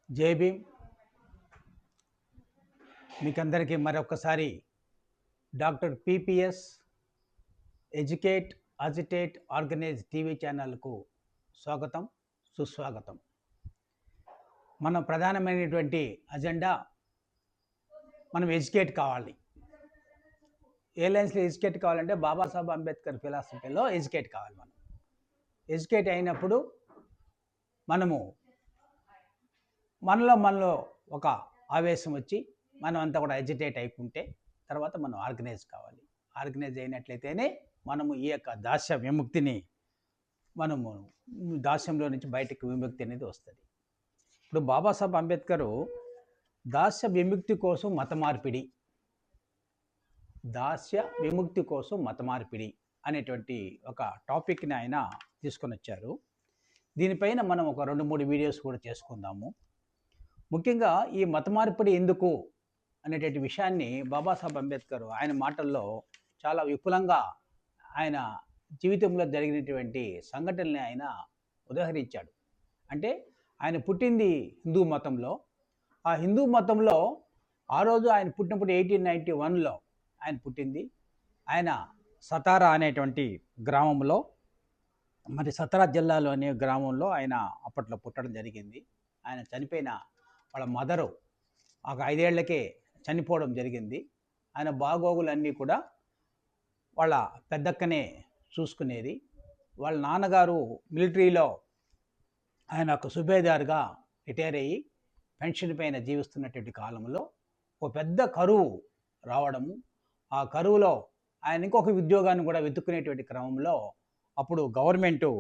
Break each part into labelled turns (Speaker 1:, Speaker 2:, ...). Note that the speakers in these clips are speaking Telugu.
Speaker 1: జై భీమ్. మీకందరికీ మరొకసారి doctor PPS educate agitate organise TV ఛానల్కు స్వాగతం, సుస్వాగతం. మన ప్రధానమైనటువంటి అజెండా మనం ఎడ్యుకేట్ కావాలి. ఏ లైన్స్లో ఎడ్యుకేట్ కావాలంటే బాబాసాహెబ్ అంబేద్కర్ ఫిలాసఫీలో ఎడ్యుకేట్ కావాలి. మనం ఎడ్యుకేట్ అయినప్పుడు మనలో ఒక ఆవేశం వచ్చి మనం అంతా కూడా ఎడ్యుకేట్ అయిపోతే తర్వాత మనం ఆర్గనైజ్ కావాలి. ఆర్గనైజ్ అయినట్లయితేనే మనము ఈ యొక్క దాస్య విముక్తిని దాస్యంలో నుంచి బయటకు విముక్తి అనేది వస్తుంది. ఇప్పుడు బాబాసాహెబ్ అంబేద్కర్ దాస్య విముక్తి కోసం మత మార్పిడి అనేటువంటి ఒక టాపిక్ని ఆయన తీసుకొని వచ్చారు. దీనిపైన మనం ఒక 2-3 వీడియోస్ కూడా చేసుకుందాము. ముఖ్యంగా ఈ మత మార్పిడి ఎందుకు అనేటువంటి విషయాన్ని బాబాసాహెబ్ అంబేద్కర్ ఆయన మాటల్లో చాలా విపులంగా ఆయన జీవితంలో జరిగినటువంటి సంఘటనల్ని ఆయన ఉదహరించాడు. అంటే ఆయన పుట్టింది హిందూ మతంలో. ఆ హిందూ మతంలో ఆ రోజు ఆయన పుట్టినప్పుడు 1891లో ఆయన పుట్టింది. ఆయన సతారా అనేటువంటి గ్రామంలో, మరి సతారా జిల్లాలో అనే గ్రామంలో ఆయన అప్పట్లో పుట్టడం జరిగింది. ఆయన చనిపోయిన వాళ్ళ మదరు ఒక 5 ఏళ్లకే చనిపోవడం జరిగింది. ఆయన బాగోగులన్నీ కూడా వాళ్ళ పెద్దక్కనే చూసుకునేది. వాళ్ళ నాన్నగారు మిలిటరీలో ఆయన ఒక సుబేదార్గా రిటైర్ అయ్యి పెన్షన్ పైన జీవిస్తున్నటువంటి కాలంలో ఒక పెద్ద కరువు రావడము, ఆ కరువులో ఆయన ఇంకొక ఉద్యోగాన్ని కూడా వెతుక్కునేటువంటి క్రమంలో అప్పుడు గవర్నమెంటు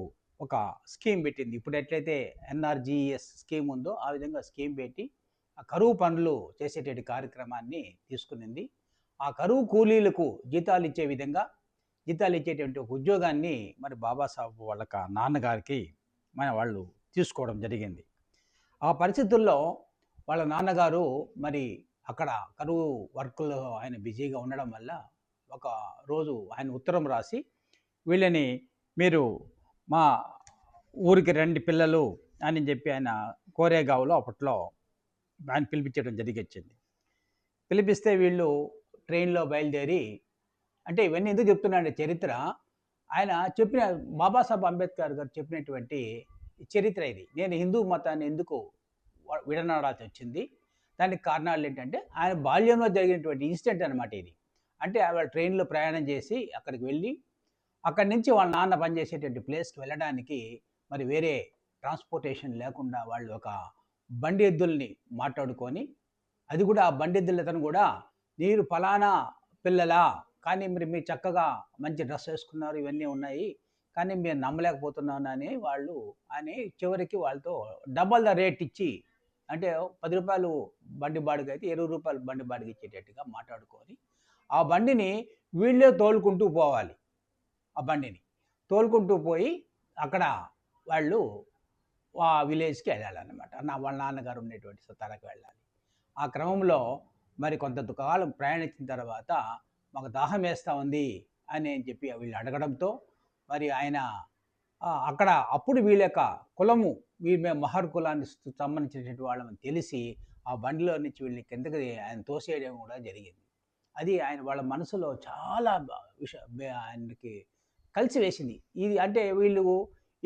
Speaker 1: ఒక స్కీమ్ పెట్టింది. ఇప్పుడు ఎట్లయితే ఎన్ఆర్జీఎస్ స్కీమ్ ఉందో ఆ విధంగా స్కీమ్ పెట్టి ఆ కరువు పనులు చేసేటువంటి కార్యక్రమాన్ని తీసుకునింది. ఆ కరువు కూలీలకు జీతాలు ఇచ్చేటువంటి ఒక ఉద్యోగాన్ని మరి బాబాసాహెబ్ వాళ్ళ నాన్నగారికి వాళ్ళు తీసుకోవడం జరిగింది. ఆ పరిస్థితుల్లో వాళ్ళ నాన్నగారు మరి అక్కడ కరువు వర్క్లో ఆయన బిజీగా ఉండడం వల్ల ఒక రోజు ఆయన ఉత్తరం రాసి, వీళ్ళని మీరు మా ఊరికి రండి పిల్లలు అని చెప్పి ఆయన కోరేగావ్లో అప్పట్లో ఆయన పిలిపించడం జరిగింది. పిలిపిస్తే వీళ్ళు ట్రైన్లో బయలుదేరి, అంటే ఇవన్నీ ఎందుకు చెప్తున్నాడు చరిత్ర, ఆయన చెప్పిన బాబాసాహెబ్ అంబేద్కర్ గారు చెప్పినటువంటి చరిత్ర ఇది. నేను హిందూ మతాన్ని ఎందుకు విడనాడాల్సి వచ్చింది, దానికి కారణాలు ఏంటంటే ఆయన బాల్యంలో జరిగినటువంటి ఇన్సిడెంట్ అనమాట ఇది. అంటే వాళ్ళ ట్రైన్లో ప్రయాణం చేసి అక్కడికి వెళ్ళి అక్కడి నుంచి వాళ్ళ నాన్న పనిచేసేటువంటి ప్లేస్కి వెళ్ళడానికి మరి వేరే ట్రాన్స్పోర్టేషన్ లేకుండా వాళ్ళు ఒక బండి ఎద్దుల్ని మాట్లాడుకొని, అది కూడా ఆ బండి ఎద్దులతను కూడా మీరు ఫలానా పిల్లలా, కానీ మీరు చక్కగా మంచి డ్రెస్ వేసుకున్నారు, ఇవన్నీ ఉన్నాయి, కానీ మీరు నమ్మలేకపోతున్నాను అని చివరికి వాళ్ళతో డబల్ ద రేట్ ఇచ్చి, అంటే 10 రూపాయలు బండి బాడుగ అయితే 20 రూపాయలు బండి బాడుగ ఇచ్చేటట్టుగా మాట్లాడుకొని ఆ బండిని వీళ్ళే తోలుకుంటూ పోవాలి. ఆ బండిని తోలుకుంటూ పోయి అక్కడ వాళ్ళు ఆ విలేజ్కి వెళ్ళాలన్నమాట. వాళ్ళ నాన్నగారు ఉండేటువంటి సతారాకి వెళ్ళాలి. ఆ క్రమంలో మరి కొంత కాలం ప్రయాణించిన తర్వాత మాకు దాహం వేస్తూ ఉంది అని చెప్పి వీళ్ళు అడగడంతో మరి ఆయన అక్కడ అప్పుడు వీళ్ళ యొక్క కులము, మేము మహర్ కులానికి సంబంధించినటువంటి వాళ్ళని తెలిసి ఆ బండిలో నుంచి వీళ్ళని కిందకి ఆయన తోసేయడం కూడా జరిగింది. అది ఆయన వాళ్ళ మనసులో చాలా ఆయనకి కలిసి వేసింది. ఇది అంటే వీళ్ళు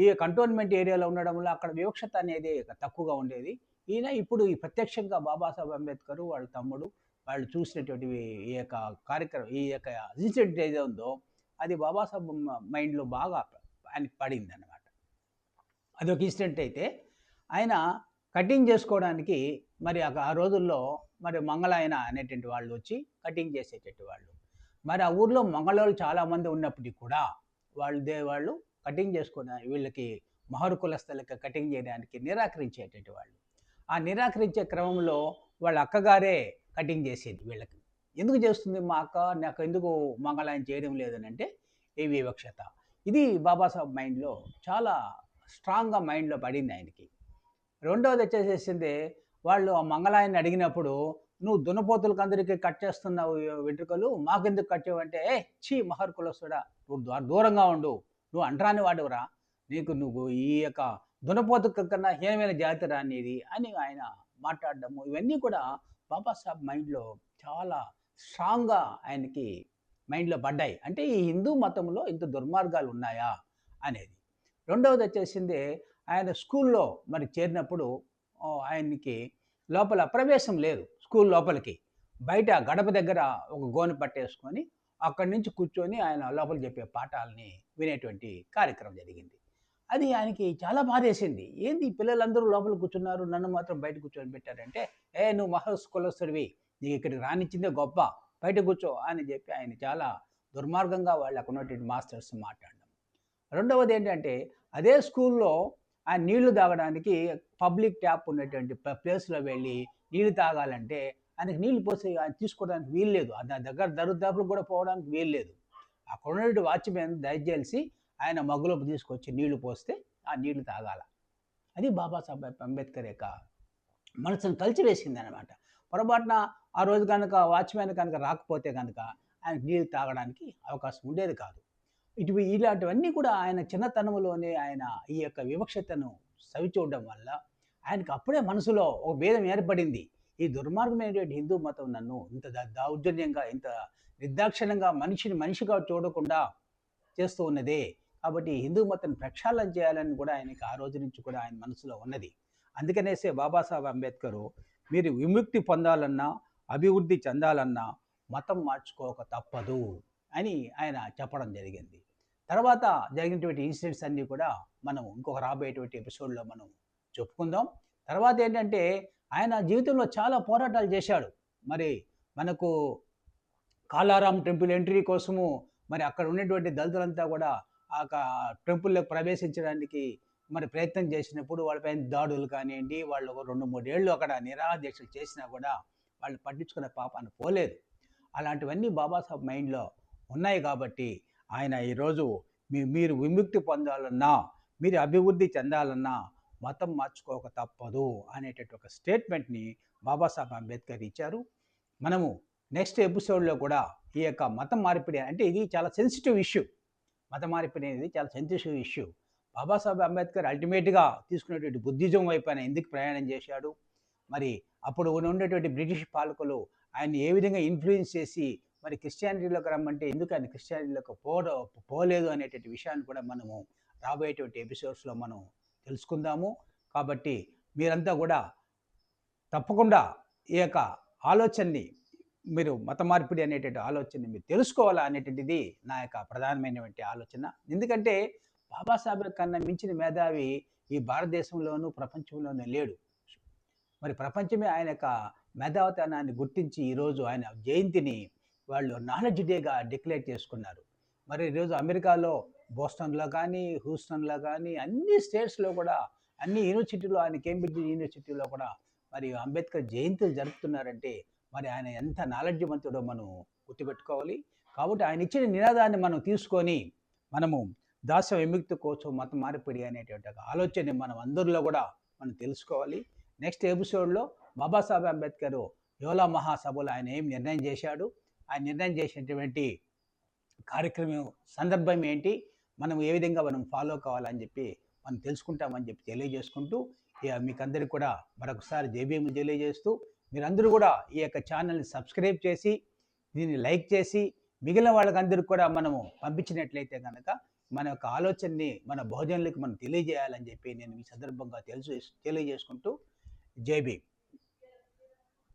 Speaker 1: ఈ కంటోన్మెంట్ ఏరియాలో ఉండడం వల్ల అక్కడ వివక్షత అనేది తక్కువగా ఉండేది. ఈయన ఇప్పుడు ఈ ప్రత్యక్షంగా బాబాసాహెబ్ అంబేద్కర్ వాళ్ళ తమ్ముడు వాళ్ళు చూసినటువంటి ఈ యొక్క కార్యక్రమం, ఈ యొక్క ఇన్సిడెంట్ ఏదో ఉందో అది బాబాసాహెబ్ మైండ్లో బాగా ఆయనకి పడింది అన్నమాట. అది ఒక ఇన్సిడెంట్ అయితే, ఆయన కటింగ్ చేసుకోవడానికి మరి ఆ రోజుల్లో మరి మంగళాయన అనేటువంటి వాళ్ళు వచ్చి కటింగ్ చేసేటటువంటి వాళ్ళు. మరి ఆ ఊర్లో మంగళవాళ్ళు చాలామంది ఉన్నప్పటికీ కూడా వాళ్ళు కటింగ్ చేసుకోవడానికి వీళ్ళకి మహరు కులస్తులకి కటింగ్ చేయడానికి నిరాకరించేటటువంటి వాళ్ళు. ఆ నిరాకరించే క్రమంలో వాళ్ళ అక్కగారే కటింగ్ చేసేది వీళ్ళకి. ఎందుకు చేస్తుంది మా అక్క, నాకు ఎందుకు మంగళాయన చేయడం లేదని అంటే ఈ వివక్షత. ఇది బాబాసాహెబ్ మైండ్లో చాలా స్ట్రాంగ్గా మైండ్లో పడింది ఆయనకి. రెండవది వచ్చేసేసింది, వాళ్ళు ఆ మంగళాయన్ని అడిగినప్పుడు నువ్వు దున్నపోతులకు అందరికీ కట్ చేస్తున్నావు వెంట్రుకలు, మాకెందుకు కట్ చేయవంటే, చీ మహర్ కులస్తుడా, నువ్వు దూరంగా ఉండు, నువ్వు అంటరాని వాడురా, నువ్వు ఈ యొక్క దున్నపోతు కన్నా హీనమైన జాతి రానిది అని ఆయన మాట్లాడడము ఇవన్నీ కూడా బాబాసాహెబ్ మైండ్లో చాలా స్ట్రాంగ్గా ఆయనకి మైండ్లో పడ్డాయి. అంటే ఈ హిందూ మతంలో ఇంత దుర్మార్గాలు ఉన్నాయా అనేది. రెండవది వచ్చేసింది ఆయన స్కూల్లో మరి చేరినప్పుడు ఆయనకి లోపల ప్రవేశం లేదు స్కూల్ లోపలికి. బయట గడప దగ్గర ఒక గోనె పట్టేసుకొని అక్కడి నుంచి కూర్చొని ఆయన లోపల చెప్పే పాఠాలని వినేటువంటి కార్యక్రమం జరిగింది. అది ఆయనకి చాలా బాధేసింది. ఏంది ఈ పిల్లలందరూ లోపల కూర్చున్నారు, నన్ను మాత్రం బయట కూర్చొని పెట్టారంటే, నువ్వు మహాస్కులస్తుడివి, నీకు ఇక్కడికి రానిచ్చిందే గొప్ప, బయట కూర్చో అని చెప్పి ఆయన చాలా దుర్మార్గంగా వాళ్ళు అక్కడ ఉన్నటువంటి మాస్టర్స్ మాట్లాడడం. రెండవది ఏంటంటే అదే స్కూల్లో ఆయన నీళ్లు తాగడానికి పబ్లిక్ ట్యాప్ ఉన్నటువంటి ప్లేస్లో వెళ్ళి నీళ్లు తాగాలంటే ఆయనకి నీళ్లు పోసి ఆయన తీసుకోవడానికి వీలు లేదు. దాని దగ్గర దరిదాపులకు కూడా పోవడానికి వీలు లేదు. అక్కడ ఉన్నటువంటి వాచ్మెన్ దయచేసి ఆయన మగ్గులోకి తీసుకొచ్చి నీళ్లు పోస్తే ఆ నీళ్లు తాగాల. అది బాబాసాహెబ్ అంబేద్కర్ యొక్క మనసును కలిచివేసింది అనమాట. పొరపాటున ఆ రోజు కనుక వాచ్మెన్ కనుక రాకపోతే కనుక ఆయనకు నీళ్ళు తాగడానికి అవకాశం ఉండేది కాదు. ఇలాంటివన్నీ కూడా ఆయన చిన్నతనంలోనే ఆయన ఈ యొక్క వివక్షతను సవిచూడడం వల్ల ఆయనకు అప్పుడే మనసులో ఒక భేదం ఏర్పడింది. ఈ దుర్మార్గమైనటువంటి హిందూ మతం నన్ను ఇంత దౌర్జన్యంగా, ఇంత నిర్దాక్షిణ్యంగా మనిషిని మనిషిగా చూడకుండా చేస్తూ ఉన్నదే. కాబట్టి హిందూ మతం ప్రక్షాళన చేయాలని కూడా ఆయనకి ఆ రోజు నుంచి కూడా ఆయన మనసులో ఉన్నది. అందుకనేసే బాబాసాహెబ్ అంబేద్కర్ మీరు విముక్తి పొందాలన్నా, అభివృద్ధి చెందాలన్నా మతం మార్చుకోక తప్పదు అని ఆయన చెప్పడం జరిగింది. తర్వాత జరిగినటువంటి ఇన్సిడెంట్స్ అన్నీ కూడా మనం ఇంకొక రాబోయేటువంటి ఎపిసోడ్లో మనం చెప్పుకుందాం. తర్వాత ఏంటంటే ఆయన జీవితంలో చాలా పోరాటాలు చేశాడు. మరి మనకు కాలారాం టెంపుల్ ఎంట్రీ కోసము మరి అక్కడ ఉన్నటువంటి దళితులంతా కూడా ఆ టెంపుల్లోకి ప్రవేశించడానికి మరి ప్రయత్నం చేసినప్పుడు వాళ్ళపైన దాడులు కానివ్వండి, వాళ్ళు ఒక 2-3 ఏళ్ళు అక్కడ నిరాదీక్షలు చేసినా కూడా వాళ్ళు పట్టించుకునే పాపాన్ని పోలేదు. అలాంటివన్నీ బాబాసాహెబ్ మైండ్లో ఉన్నాయి కాబట్టి ఆయన ఈరోజు మీరు విముక్తి పొందాలన్నా, మీరు అభివృద్ధి చెందాలన్నా మతం మార్చుకోక తప్పదు అనేటటువంటి ఒక స్టేట్మెంట్ని బాబాసాహెబ్ అంబేద్కర్ ఇచ్చారు. మనము నెక్స్ట్ ఎపిసోడ్లో కూడా ఈ యొక్క మతం మార్పిడి అంటే ఇది చాలా సెన్సిటివ్ ఇష్యూ. మత మార్పిడి అనేది చాలా సెన్సిటివ్ ఇష్యూ. బాబాసాహెబ్ అంబేద్కర్ అల్టిమేట్గా తీసుకునేటువంటి బుద్ధిజం వైపు ఆయన ఎందుకు ప్రయాణం చేశాడు, మరి అప్పుడు ఉండేటువంటి బ్రిటిష్ పాలకులు ఆయన ఏ విధంగా ఇన్ఫ్లుయెన్స్ చేసి మరి క్రిస్టియానిటీలోకి రమ్మంటే ఎందుకు ఆయన క్రిస్టియానిటీలోకి పోలేదు అనేటువంటి విషయాన్ని కూడా మనము రాబోయేటువంటి ఎపిసోడ్స్లో మనం తెలుసుకుందాము. కాబట్టి మీరంతా కూడా తప్పకుండా ఈ యొక్క ఆలోచనని మీరు మత మార్పిడి అనేటువంటి ఆలోచనని మీరు తెలుసుకోవాలా అనేటువంటిది నా యొక్క ప్రధానమైనటువంటి ఆలోచన. ఎందుకంటే బాబాసాహెబ్ కన్నా మించిన మేధావి ఈ భారతదేశంలోనూ ప్రపంచంలోనూ లేడు. మరి ప్రపంచమే ఆయన యొక్క మేధావితనాన్ని గుర్తించి ఈరోజు ఆయన జయంతిని వాళ్ళు నాలెడ్జ్ డేగా డిక్లేర్ చేసుకున్నారు. మరి ఈరోజు అమెరికాలో బోస్టన్లో కానీ, హ్యూస్టన్లో కానీ అన్ని స్టేట్స్లో కూడా అన్ని యూనివర్సిటీలో, ఆయన కేంబ్రిడ్జ్ యూనివర్సిటీలో కూడా మరి అంబేద్కర్ జయంతులు జరుపుతున్నారంటే మరి ఆయన ఎంత నాలెడ్జ్వంతుడో మనం గుర్తుపెట్టుకోవాలి. కాబట్టి ఆయన ఇచ్చిన నినాదాన్ని మనం తీసుకొని మనము దాస్య విముక్తి కోసం మత మార్పిడి అనేటువంటి ఆలోచన మనం అందరిలో కూడా మనం తెలుసుకోవాలి. నెక్స్ట్ ఎపిసోడ్లో బాబాసాహెబ్ అంబేద్కర్ యోలా మహాసభలో ఆయన ఏం నిర్ణయం చేశాడు, ఆయన నిర్ణయం చేసినటువంటి కార్యక్రమం సందర్భం ఏంటి, మనం ఏ విధంగా మనం ఫాలో కావాలని చెప్పి మనం తెలుసుకుంటామని చెప్పి తెలియజేసుకుంటూ మీకు అందరికీ కూడా మరొకసారి జేబీఎం తెలియజేస్తూ మీరందరూ కూడా ఈ యొక్క ఛానల్ని సబ్స్క్రైబ్ చేసి దీన్ని లైక్ చేసి మిగిలిన వాళ్ళకందరికీ కూడా మనము పంపించినట్లయితే కనుక మన యొక్క ఆలోచనని మన బహుజనులకు మనం తెలియజేయాలని చెప్పి నేను ఈ సందర్భంగా తెలియజేసుకుంటూ జై భీమ్.